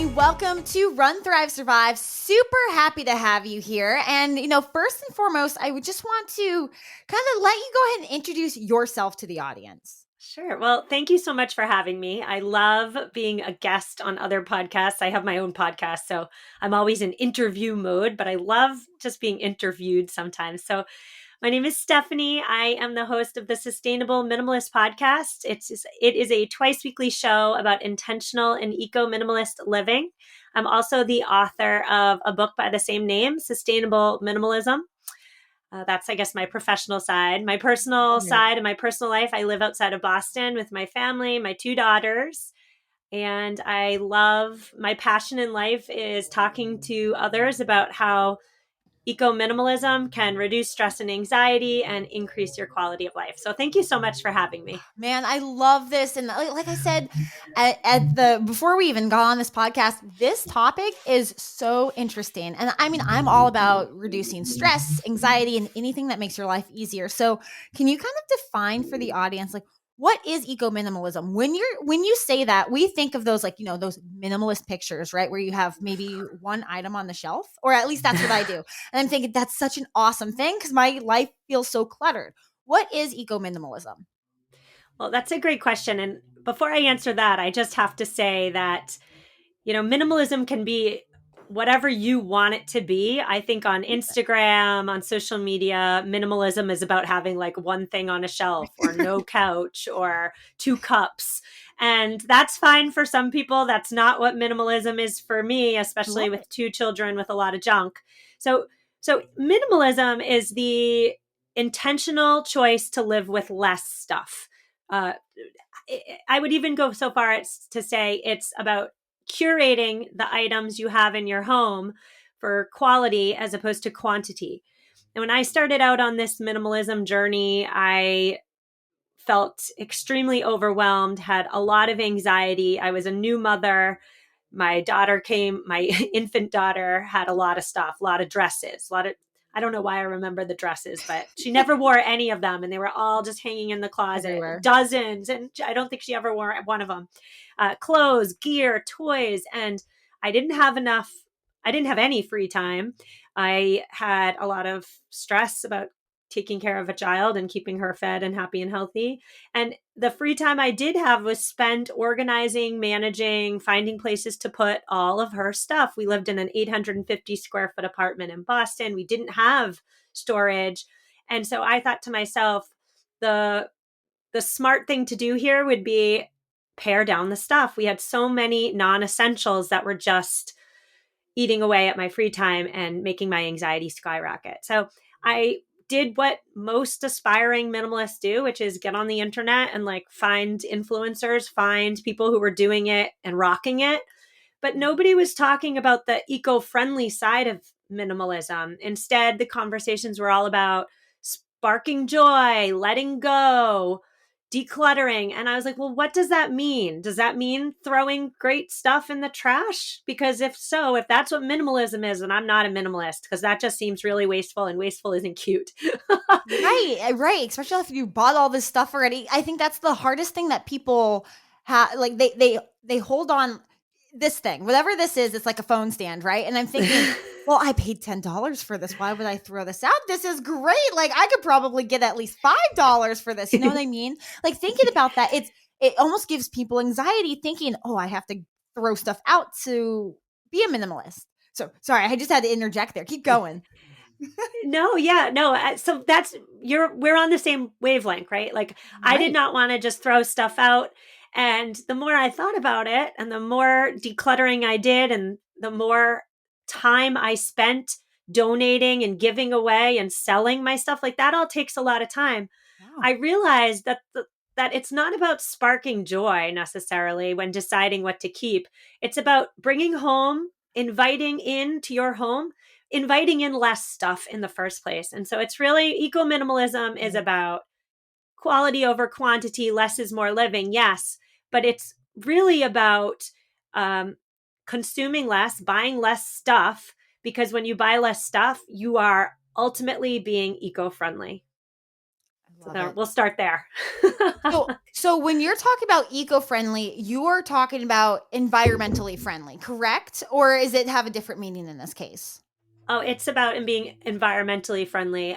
and welcome to Run, Thrive, Survive. Super happy to have you here. And, first and foremost, I would just want to kind of let you go ahead and introduce yourself to the audience. Sure. Well, thank you so much for having me. I love being a guest on other podcasts. I have my own podcast, so I'm always in interview mode, but I love just being interviewed sometimes. So my name is Stephanie. I am the host of the Sustainable Minimalist podcast. It is a twice weekly show about intentional and eco-minimalist living. I'm also the author of a book by the same name, Sustainable Minimalism. That's, I guess, my professional side. My personal side and my personal life, I live outside of Boston with my family, my 2 daughters. And my passion in life is talking to others about how eco-minimalism can reduce stress and anxiety and increase your quality of life. So thank you so much for having me. Man, I love this. And like I said, before we even got on this podcast, this topic is so interesting. And I mean, I'm all about reducing stress, anxiety, and anything that makes your life easier. So can you kind of define for the audience, like, what is eco-minimalism? When you say that, we think of those, those minimalist pictures, right? Where you have maybe one item on the shelf, or at least that's what I do. And I'm thinking that's such an awesome thing because my life feels so cluttered. What is eco-minimalism? Well, that's a great question. And before I answer that, I just have to say that, minimalism can be whatever you want it to be. I think on Instagram, on social media, minimalism is about having like one thing on a shelf or no couch or 2 cups. And that's fine for some people. That's not what minimalism is for me, especially with 2 children with a lot of junk. So minimalism is the intentional choice to live with less stuff. I would even go so far as to say it's about curating the items you have in your home for quality as opposed to quantity. And when I started out on this minimalism journey, I felt extremely overwhelmed, had a lot of anxiety. I was a new mother. My infant daughter had a lot of stuff, a lot of dresses, I don't know why I remember the dresses, but she never wore any of them. And they were all just hanging in the closet, everywhere. Dozens. And I don't think she ever wore one of them. Clothes, gear, toys. And I didn't have any free time. I had a lot of stress about taking care of a child and keeping her fed and happy and healthy. And the free time I did have was spent organizing, managing, finding places to put all of her stuff. We lived in an 850 square foot apartment in Boston. We didn't have storage. And so I thought to myself, the smart thing to do here would be pare down the stuff. We had so many non-essentials that were just eating away at my free time and making my anxiety skyrocket. So I did what most aspiring minimalists do, which is get on the internet and find influencers, find people who were doing it and rocking it. But nobody was talking about the eco-friendly side of minimalism. Instead, the conversations were all about sparking joy, letting go, decluttering. And I was like, well, what does that mean? Does that mean throwing great stuff in the trash? Because if that's what minimalism is, then I'm not a minimalist, because that just seems really wasteful, and wasteful isn't cute. Right. Especially if you bought all this stuff already. I think that's the hardest thing that people have. Like they hold on this thing, whatever this is. It's like a phone stand, right? And I'm thinking, well, I paid $10 for this. Why would I throw this out? This is great. Like, I could probably get at least $5 for this. You know what I mean? Like, thinking about that, it almost gives people anxiety thinking, oh, I have to throw stuff out to be a minimalist. So sorry, I just had to interject there. Keep going. No. So we're on the same wavelength, right? Like, right. I did not want to just throw stuff out. And the more I thought about it, and the more decluttering I did, and the more time I spent donating and giving away and selling my stuff, like that all takes a lot of time. Wow. I realized that that it's not about sparking joy necessarily when deciding what to keep. It's about bringing home, inviting into your home, inviting in less stuff in the first place. And so it's really, eco-minimalism is about quality over quantity. Less is more living, yes, but it's really about consuming less, buying less stuff, because when you buy less stuff, you are ultimately being eco-friendly. I I love it. We'll start there. So when you're talking about eco-friendly, you are talking about environmentally friendly, correct? Or is it have a different meaning in this case? Oh, it's about being environmentally friendly.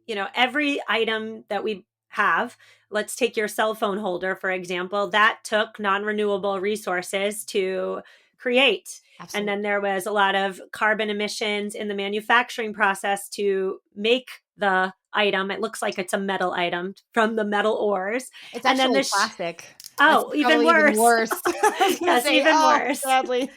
Every item that we have, let's take your cell phone holder, for example, that took non-renewable resources to create. And Absolutely. then there was a lot of carbon emissions in the manufacturing process to make the item. It looks like it's a metal item from the metal ores. It's And then actually plastic. That's even probably even worse. worse. I was gonna Yes, say, even oh, worse. sadly.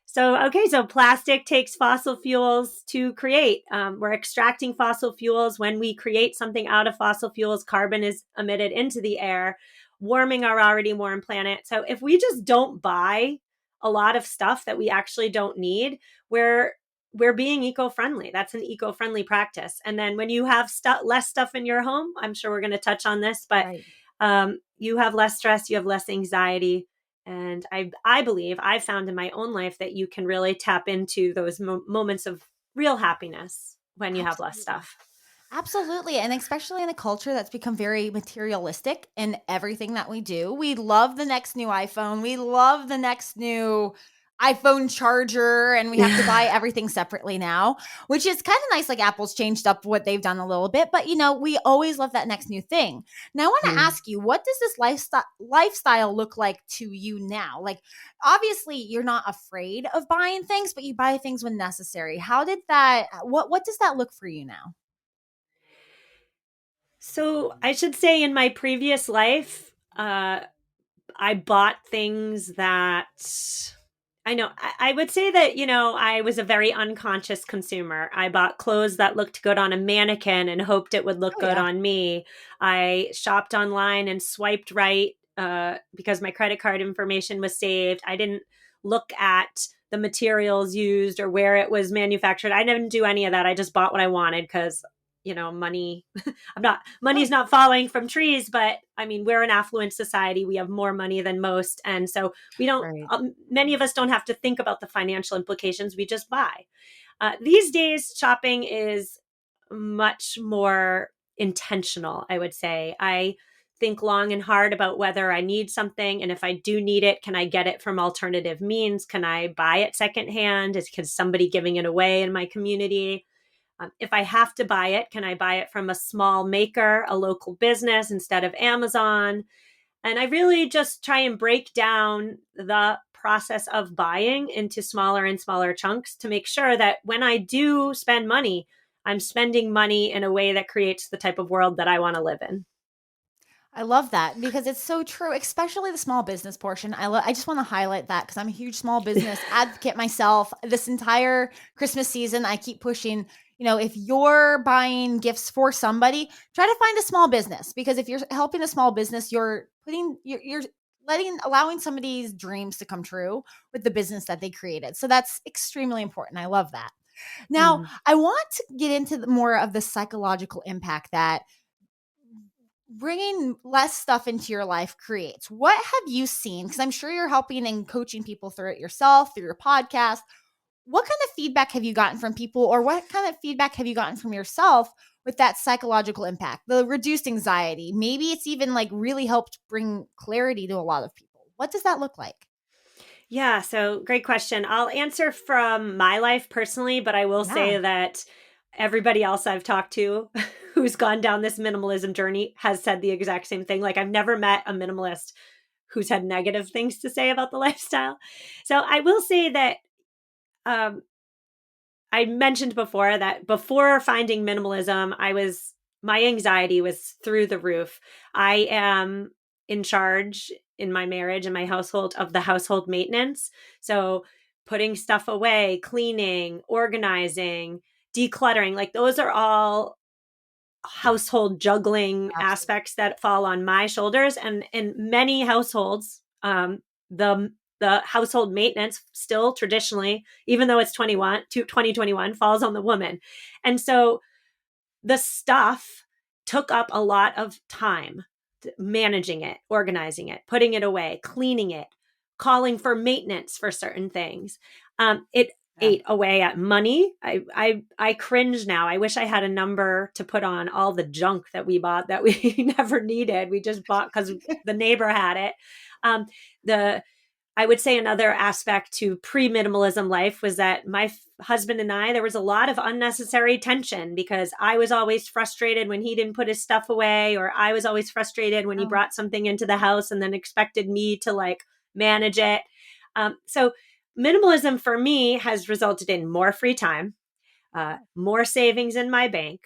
So plastic takes fossil fuels to create. We're extracting fossil fuels. When we create something out of fossil fuels, carbon is emitted into the air, warming our already warm planet. So if we just don't buy a lot of stuff that we actually don't need, we're being eco-friendly. That's an eco-friendly practice. And then when you have less stuff in your home, I'm sure we're going to touch on this, but Right. You have less stress, you have less anxiety. And I believe I've found in my own life that you can really tap into those moments of real happiness when you have less Absolutely. stuff. Absolutely. And especially in a culture that's become very materialistic in everything that we do. We love the next new iPhone. We love the next new iPhone charger, and we have to buy everything separately now, which is kind of nice. Like Apple's changed up what they've done a little bit, but we always love that next new thing. Now, I want to ask you, what does this lifestyle look like to you now? Like, obviously, you're not afraid of buying things, but you buy things when necessary. How did that, what does that look for you now? So I should say in my previous life, I bought things that I know. I would say that, I was a very unconscious consumer. I bought clothes that looked good on a mannequin and hoped it would look Oh, good yeah. on me. I shopped online and swiped right because my credit card information was saved. I didn't look at the materials used or where it was manufactured. I didn't do any of that. I just bought what I wanted because, money money's not falling from trees, but I mean, we're an affluent society. We have more money than most. And so we don't, Right. many of us don't have to think about the financial implications. We just buy. These days, shopping is much more intentional, I would say. I think long and hard about whether I need something. And if I do need it, can I get it from alternative means? Can I buy it secondhand? Is somebody giving it away in my community? If I have to buy it, can I buy it from a small maker, a local business instead of Amazon? And I really just try and break down the process of buying into smaller and smaller chunks to make sure that when I do spend money, I'm spending money in a way that creates the type of world that I want to live in. I love that because it's so true, especially the small business portion. I just want to highlight that because I'm a huge small business advocate myself. This entire Christmas season, I keep pushing, if you're buying gifts for somebody, try to find a small business, because if you're helping a small business, you're allowing somebody's dreams to come true with the business that they created. So that's extremely important. I love that. Now, Mm-hmm. I want to get into more of the psychological impact that bringing less stuff into your life creates. What have you seen? Because I'm sure you're helping and coaching people through it yourself, through your podcast. What kind of feedback have you gotten from people, or what kind of feedback have you gotten from yourself with that psychological impact, the reduced anxiety? Maybe it's even like really helped bring clarity to a lot of people. What does that look like? Yeah, so great question. I'll answer from my life personally, but I will Yeah. say that everybody else I've talked to who's gone down this minimalism journey has said the exact same thing. Like, I've never met a minimalist who's had negative things to say about the lifestyle. So I will say that um, I mentioned before that before finding minimalism, my anxiety was through the roof. I am in charge in my marriage and my household of the household maintenance. So putting stuff away, cleaning, organizing, decluttering, like those are all household juggling Absolutely. aspects that fall on my shoulders. And in many households, the household maintenance still traditionally, even though it's 2021, falls on the woman. And so the stuff took up a lot of time, managing it, organizing it, putting it away, cleaning it, calling for maintenance for certain things. It Yeah. ate away at money. I cringe now. I wish I had a number to put on all the junk that we bought that we never needed. We just bought because the neighbor had it. The I would say another aspect to pre-minimalism life was that my husband and I, there was a lot of unnecessary tension because I was always frustrated when he didn't put his stuff away, or I was always frustrated when he Oh, brought something into the house and then expected me to like manage it. So minimalism for me has resulted in more free time, more savings in my bank,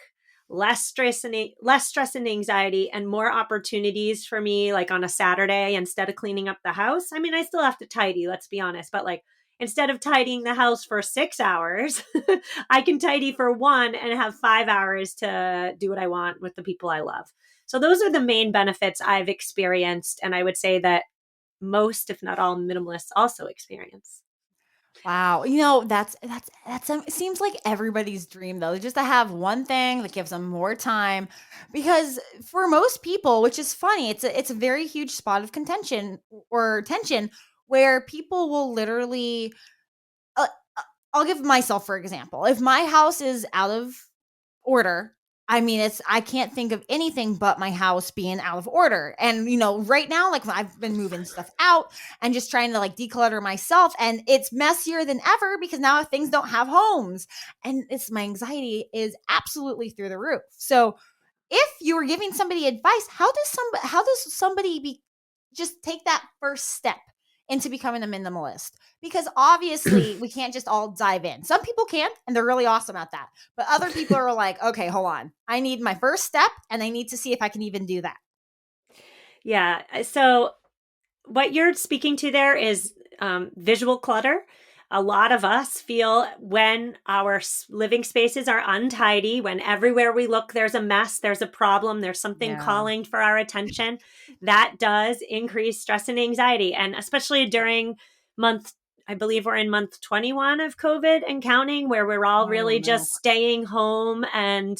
less stress and anxiety, and more opportunities for me, like on a Saturday, instead of cleaning up the house. I mean, I still have to tidy, let's be honest, but like instead of tidying the house for 6 hours, I can tidy for one and have 5 hours to do what I want with the people I love. So those are the main benefits I've experienced. And I would say that most, if not all, minimalists also experience. wow. It seems like everybody's dream though, just to have one thing that gives them more time because for most people, which is funny, it's a very huge spot of contention or tension where people will literally uh, I'll give myself for example. If my house is out of order. I mean, I can't think of anything but my house being out of order. And right now, like I've been moving stuff out and just trying to like declutter myself, and it's messier than ever because now things don't have homes, and it's my anxiety is absolutely through the roof. So, if you were giving somebody advice, how does somebody be just take that first step into becoming a minimalist? Because obviously we can't just all dive in. Some people can, and they're really awesome at that. But other people are like, okay, hold on. I need my first step, and I need to see if I can even do that. Yeah. So what you're speaking to there is visual clutter. A lot of us feel when our living spaces are untidy, when everywhere we look, there's a mess, there's a problem, there's something Yeah. calling for our attention. That does increase stress and anxiety. And especially during month, I believe we're in month 21 of COVID and counting, where we're all Oh really no. just staying home. And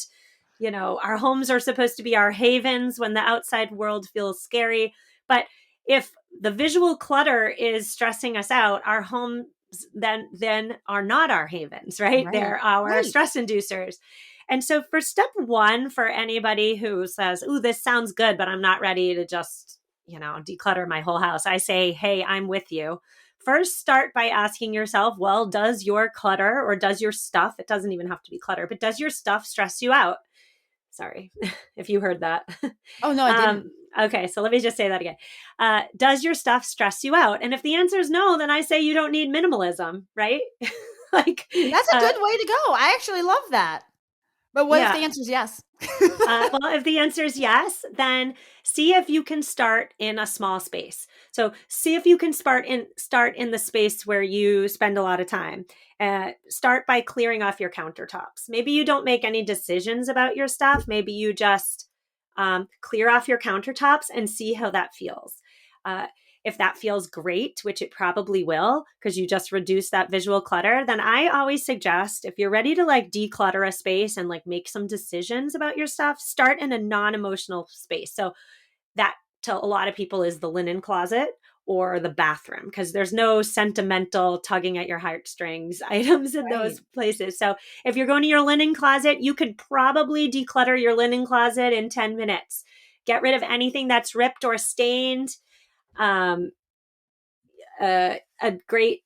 our homes are supposed to be our havens when the outside world feels scary. But if the visual clutter is stressing us out, our homes then are not our havens, right? Right. They're our Right. stress inducers. And so for step one, for anybody who says, "Ooh, this sounds good, but I'm not ready to just, declutter my whole house," I say, "Hey, I'm with you." First, start by asking yourself, well, does your clutter or does your stuff, it doesn't even have to be clutter, but does your stuff stress you out? Sorry if you heard that. Oh no, I didn't. Okay, so let me just say that again. Does your stuff stress you out? And if the answer is no, then I say you don't need minimalism, right? like, That's a good way to go. I actually love that. But what if yeah. the answer is yes? Well, if the answer is yes, then see if you can start in a small space. So see if you can start in the space where you spend a lot of time. Start by clearing off your countertops. Maybe you don't make any decisions about your stuff. Maybe you just clear off your countertops and see how that feels. Uh, if that feels great, which it probably will, because you just reduce that visual clutter, then I always suggest if you're ready to like declutter a space and like make some decisions about your stuff, start in a non-emotional space. So that to a lot of people is the linen closet or the bathroom, because there's no sentimental tugging at your heartstrings items in Right. those places. So if you're going to your linen closet, you could probably declutter your linen closet in 10 minutes. Get rid of anything that's ripped or stained. Um, a great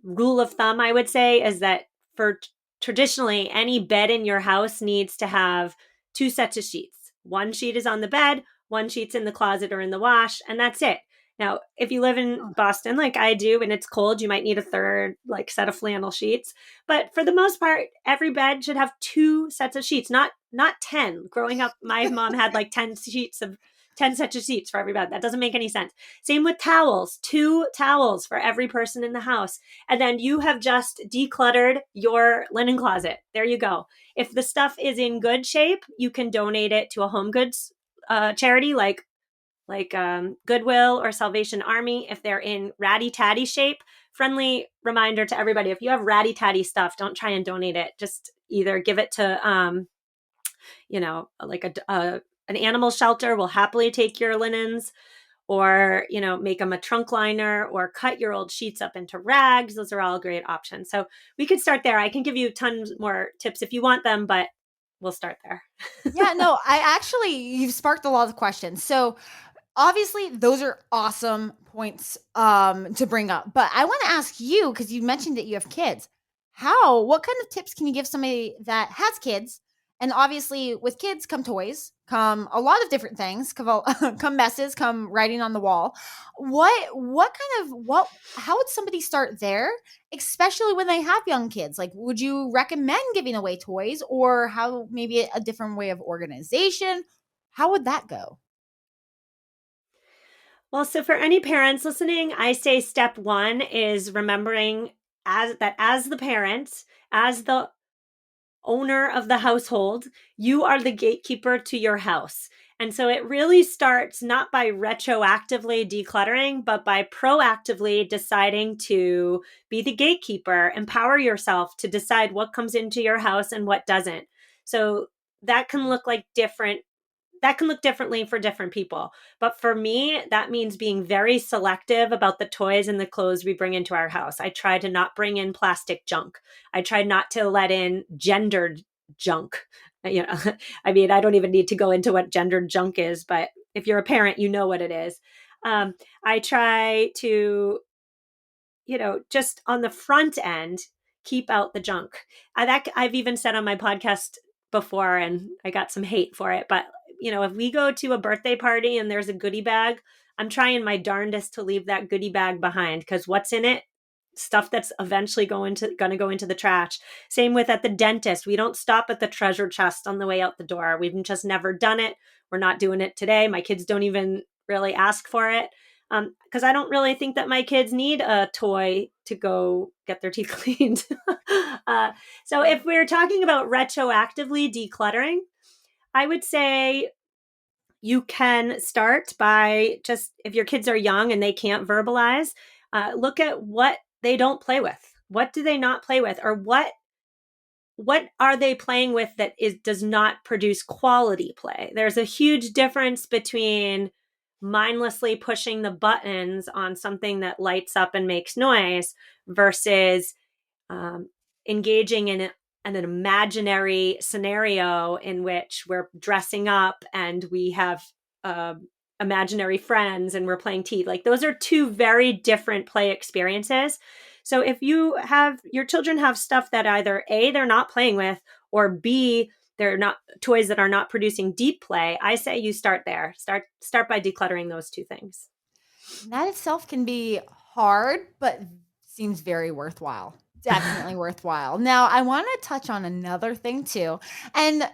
rule of thumb, I would say, is that for traditionally, any bed in your house needs to have two sets of sheets. One sheet is on the bed, one sheet's in the closet or in the wash, and that's it. Now, if you live in Oh, Boston like I do and it's cold, you might need a third like set of flannel sheets. But for the most part, every bed should have two sets of sheets, not 10. Growing up, my mom had like 10 sets of sheets for every bed. That doesn't make any sense. Same with towels, two towels for every person in the house. And then you have just decluttered your linen closet. There you go. If the stuff is in good shape, you can donate it to a home goods charity like Goodwill or Salvation Army. If they're in ratty tatty shape, friendly reminder to everybody: if you have ratty tatty stuff, don't try and donate it. Just either give it to like an animal shelter will happily take your linens, or, make them a trunk liner, or cut your old sheets up into rags. Those are all great options. So we could start there. I can give you tons more tips if you want them, but we'll start there. Yeah, no, you've sparked a lot of questions. So obviously those are awesome points to bring up. But I want to ask you, because you mentioned that you have kids. What kind of tips can you give somebody that has kids? And obviously with kids come toys, come a lot of different things, come messes, come writing on the wall. How would somebody start there, especially when they have young kids? Like, would you recommend giving away toys, or how maybe a different way of organization? How would that go? Well, so for any parents listening, I say step one is remembering as the parent, as the owner of the household, you are the gatekeeper to your house. And so it really starts not by retroactively decluttering, but by proactively deciding to be the gatekeeper, empower yourself to decide what comes into your house and what doesn't. So that can look differently for different people. But for me, that means being very selective about the toys and the clothes we bring into our house. I try to not bring in plastic junk. I try not to let in gendered junk. I mean, I don't even need to go into what gendered junk is, but if you're a parent, you know what it is. I try to, just on the front end, keep out the junk. I've even said on my podcast before, and I got some hate for it, but if we go to a birthday party and there's a goodie bag, I'm trying my darndest to leave that goodie bag behind, because what's in it? Stuff that's eventually going to go into the trash. Same with at the dentist. We don't stop at the treasure chest on the way out the door. We've just never done it. We're not doing it today. My kids don't even really ask for it, because I don't really think that my kids need a toy to go get their teeth cleaned. So if we're talking about retroactively decluttering, I would say you can start by just, if your kids are young and they can't verbalize, look at what they don't play with. What do they not play with? Or what are they playing with that does not produce quality play? There's a huge difference between mindlessly pushing the buttons on something that lights up and makes noise versus um, engaging in an imaginary scenario in which we're dressing up and we have imaginary friends and we're playing teeth. Like, those are two very different play experiences. So if your children have stuff that either A, they're not playing with, or B, they're not toys that are not producing deep play, I say you start there. Start by decluttering those two things. That itself can be hard, but seems very worthwhile. Definitely worthwhile. Now, I want to touch on another thing too. And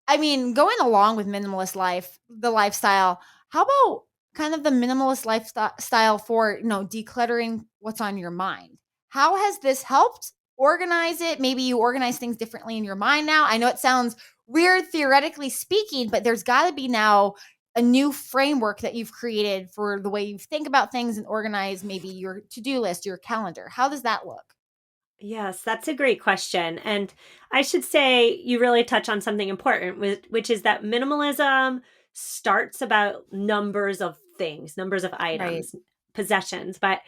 I mean, going along with the lifestyle, how about kind of the minimalist lifestyle for, decluttering what's on your mind? How has this helped organize it? Maybe you organize things differently in your mind now. I know it sounds weird theoretically speaking, but there's got to be now a new framework that you've created for the way you think about things and organize maybe your to-do list, your calendar. How does that look? Yes, that's a great question. And I should say you really touch on something important, which is that minimalism starts about numbers of things, numbers of Right. items, possessions. But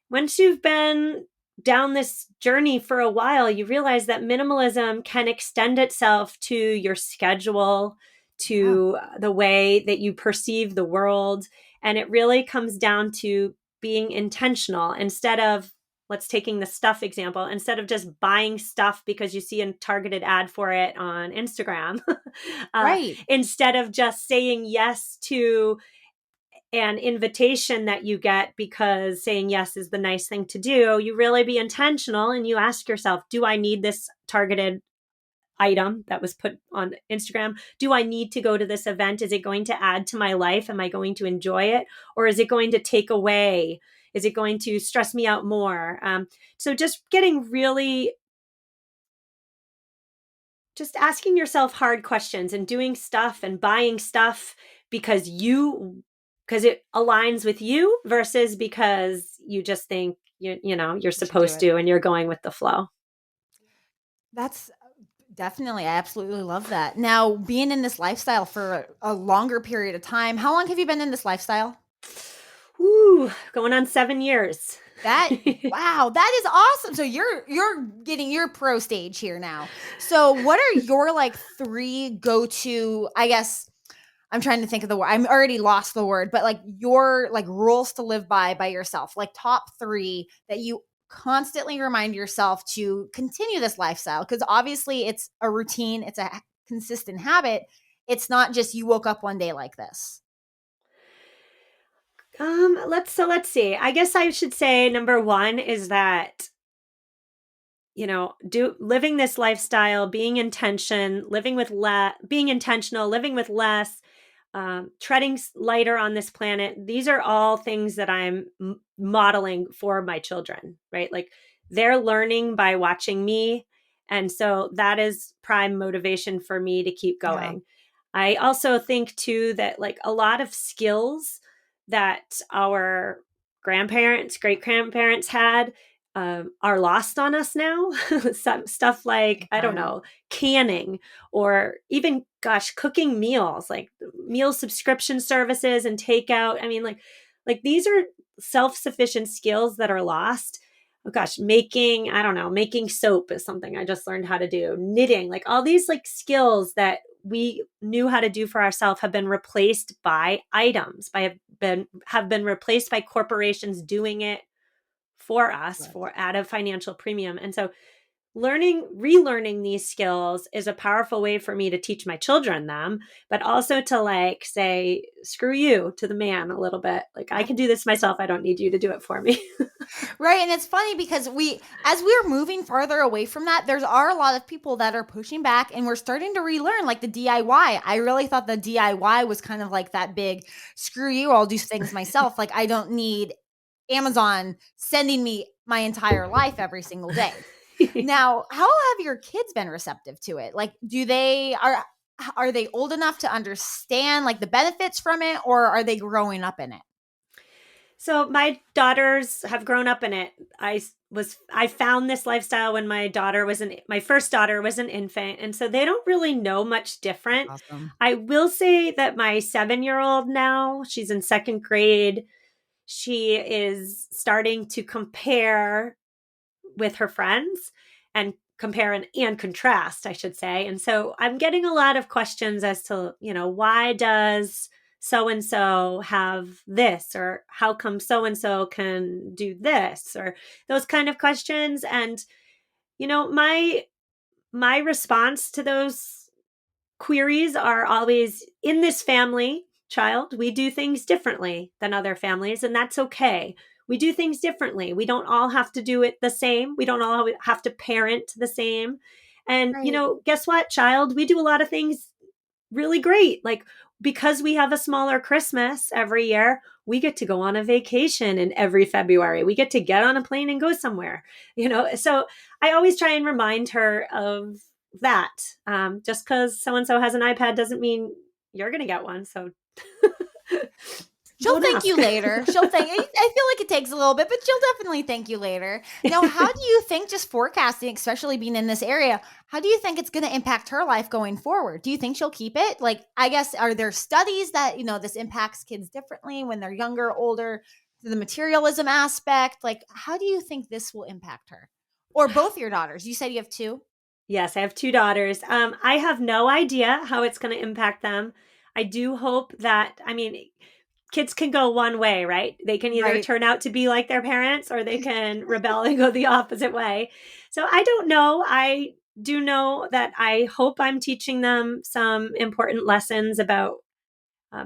once you've been down this journey for a while, you realize that minimalism can extend itself to your schedule, Yeah. to the way that you perceive the world. And it really comes down to being intentional. Let's taking the stuff example, instead of just buying stuff because you see a targeted ad for it on Instagram, Right. instead of just saying yes to an invitation that you get because saying yes is the nice thing to do, you really be intentional and you ask yourself, do I need this targeted item that was put on Instagram? Do I need to go to this event? Is it going to add to my life? Am I going to enjoy it? Or is it going to take away? Is it going to stress me out more? So just asking yourself hard questions and doing stuff and buying stuff because it aligns with you versus because you just think you're You should do supposed it. to and you're going with the flow. That's definitely, I absolutely love that. Now, being in this lifestyle for a longer period of time, how long have you been in this lifestyle? Ooh, going on 7 years. Wow, that is awesome. So you're getting your pro stage here now. So what are your like three go-to, I guess I'm trying to think of the word. I'm already lost the word, but like your like rules to live by yourself, like top three that you constantly remind yourself to continue this lifestyle. Because obviously it's a routine, it's a consistent habit. It's not just you woke up one day like this. Let's see. I guess I should say number one is that, living this lifestyle, being intentional, living with less, treading lighter on this planet. These are all things that I'm modeling for my children, right? Like they're learning by watching me. And so that is prime motivation for me to keep Yeah. going. I also think too that like a lot of skills that our grandparents, great grandparents had are lost on us now. Some stuff like, I don't Okay. know, canning or even, gosh, cooking meals, like meal subscription services and takeout. I mean, like these are self-sufficient skills that are lost. Oh gosh, I don't know, making soap is something I just learned how to do. Knitting, like all these like skills that we knew how to do for ourselves have been replaced by items, have been replaced by corporations doing it for us Right. for at a financial premium. And so relearning these skills is a powerful way for me to teach my children them, but also to like say, screw you to the man a little bit. Like I can do this myself. I don't need you to do it for me. Right. And it's funny because as we're moving farther away from that, there's are a lot of people that are pushing back and we're starting to relearn like the DIY. I really thought the DIY was kind of like that big screw you, I'll do things myself. Like I don't need Amazon sending me my entire life every single day. Now, how have your kids been receptive to it? Like, are they old enough to understand like the benefits from it, or are they growing up in it? So my daughters have grown up in it. I found this lifestyle when my first daughter was an infant, and so they don't really know much different. Awesome. I will say that my 7-year-old now, she's in second grade. She is starting to compare with her friends and compare and contrast, I should say. And so I'm getting a lot of questions as to, why does so and so have this, or how come so and so can do this, or those kind of questions. And my response to those queries are always, in this family, child, we do things differently than other families, and that's okay. We do things differently. We don't all have to do it the same. We don't all have to parent the same. And, Right. guess what, child? We do a lot of things really great. Like, because we have a smaller Christmas every year, we get to go on a vacation in every February. We get to get on a plane and go somewhere, So I always try and remind her of that. Just because so and so has an iPad doesn't mean you're going to get one. So She'll don't thank you ask. later. She'll thank. I feel like it takes a little bit, but she'll definitely thank you later. Now, how do you think just forecasting, especially being in this area, how do you think it's going to impact her life going forward? Do you think she'll keep it? Like, I guess, are there studies that, this impacts kids differently when they're younger, older, the materialism aspect? Like, how do you think this will impact her? Or both your daughters? You said you have two? Yes, I have two daughters. I have no idea how it's going to impact them. I do hope that, I mean, kids can go one way, right? They can either Right. turn out to be like their parents or they can rebel and go the opposite way. So I don't know. I do know that I hope I'm teaching them some important lessons about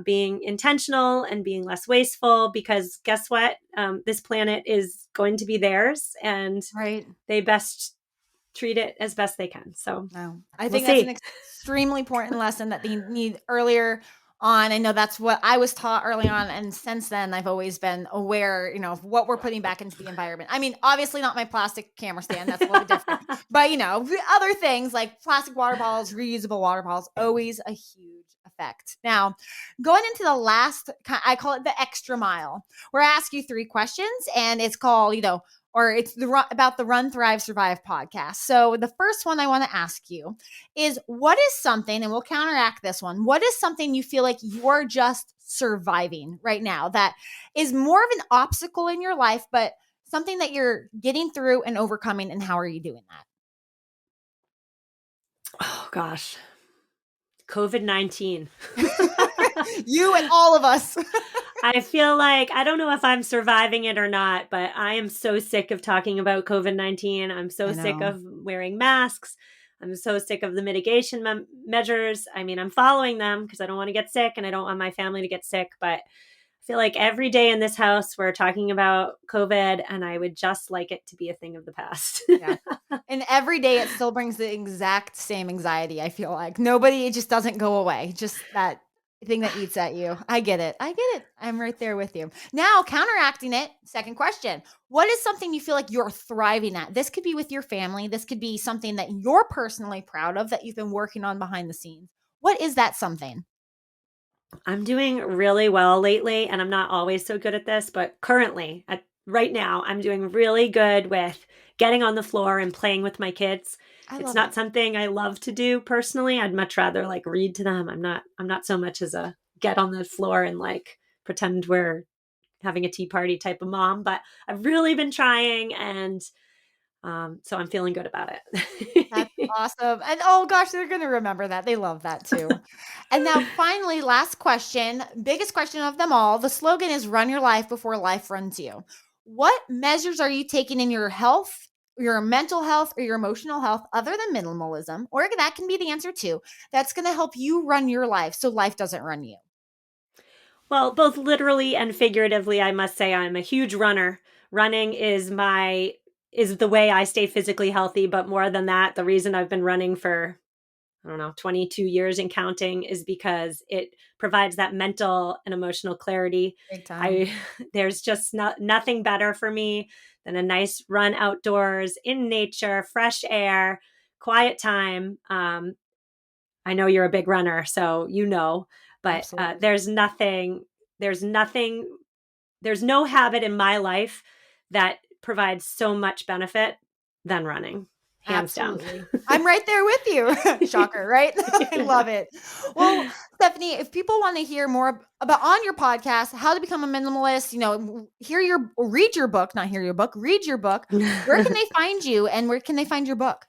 being intentional and being less wasteful, because guess what? This planet is going to be theirs and Right. they best treat it as best they can. So No, I we'll think that's an see. extremely important lesson that they need earlier on. I know that's what I was taught early on. And since then, I've always been aware, of what we're putting back into the environment. I mean, obviously not my plastic camera stand. That's a little bit different. But, other things like plastic water bottles, reusable water bottles, always a huge effect. Now, going into the last, I call it the extra mile, where I ask you three questions and it's called, or it's about the Run, Thrive, Survive podcast. So the first one I want to ask you is, what is something, and we'll counteract this one, what is something you feel like you're just surviving right now that is more of an obstacle in your life, but something that you're getting through and overcoming, and how are you doing that? Oh gosh. COVID-19. You and all of us. I feel like, I don't know if I'm surviving it or not, but I am so sick of talking about COVID-19. I'm so sick of wearing masks. I'm so sick of the mitigation measures. I mean, I'm following them because I don't want to get sick and I don't want my family to get sick. But I feel like every day in this house, we're talking about COVID, and I would just like it to be a thing of the past. Yeah. And every day it still brings the exact same anxiety. I feel like it just doesn't go away. Just that thing that eats at you. I get it. I'm right there with you. Now, counteracting it, second question. What is something you feel like you're thriving at? This could be with your family. This could be something that you're personally proud of that you've been working on behind the scenes. What is that something? I'm doing really well lately, and I'm not always so good at this, but currently, right now, I'm doing really good with getting on the floor and playing with my kids. It's not something I love to do personally. I'd much rather like read to them. I'm not so much as a get on the floor and like pretend we're having a tea party type of mom, but I've really been trying, and so I'm feeling good about it. That's awesome. And oh gosh, they're going to remember that. They love that too. And now finally, last question, biggest question of them all. The slogan is run your life before life runs you. What measures are you taking in your health, your mental health, or your emotional health other than minimalism? Or that can be the answer too. That's going to help you run your life so life doesn't run you. Well, both literally and figuratively, I must say I'm a huge runner. Running is the way I stay physically healthy. But more than that, the reason I've been running for, 22 years and counting is because it provides that mental and emotional clarity. Big time. There's just nothing better for me than a nice run outdoors in nature, fresh air, quiet time. I know you're a big runner, so but there's no habit in my life that provides so much benefit than running. Hands down. I'm right there with you. Shocker, right? I love it. Well, Stephanie, if people want to hear more about on your podcast, how to become a minimalist, read your book, where can they find you and where can they find your book?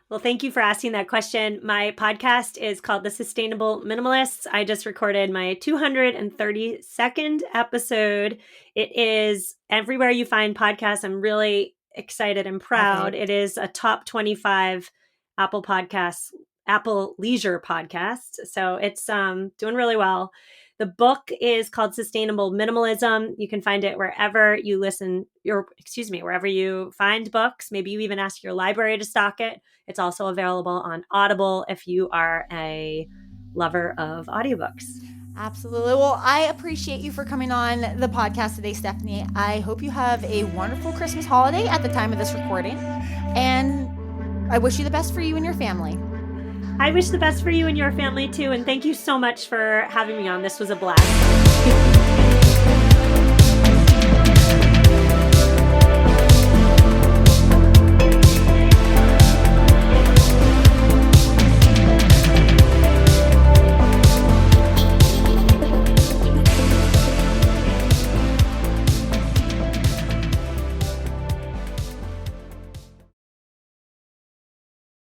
Well, thank you for asking that question. My podcast is called The Sustainable Minimalists. I just recorded my 232nd episode. It is everywhere you find podcasts. I'm really excited and proud. Okay. It is a top 25 Apple Leisure podcast. So it's doing really well. The book is called Sustainable Minimalism. You can find it wherever you wherever you find books. Maybe you even ask your library to stock it. It's also available on Audible if you are a lover of audiobooks. Absolutely. Well, I appreciate you for coming on the podcast today, Stephanie. I hope you have a wonderful Christmas holiday at the time of this recording. And I wish you the best for you and your family. I wish the best for you and your family too. And thank you so much for having me on. This was a blast.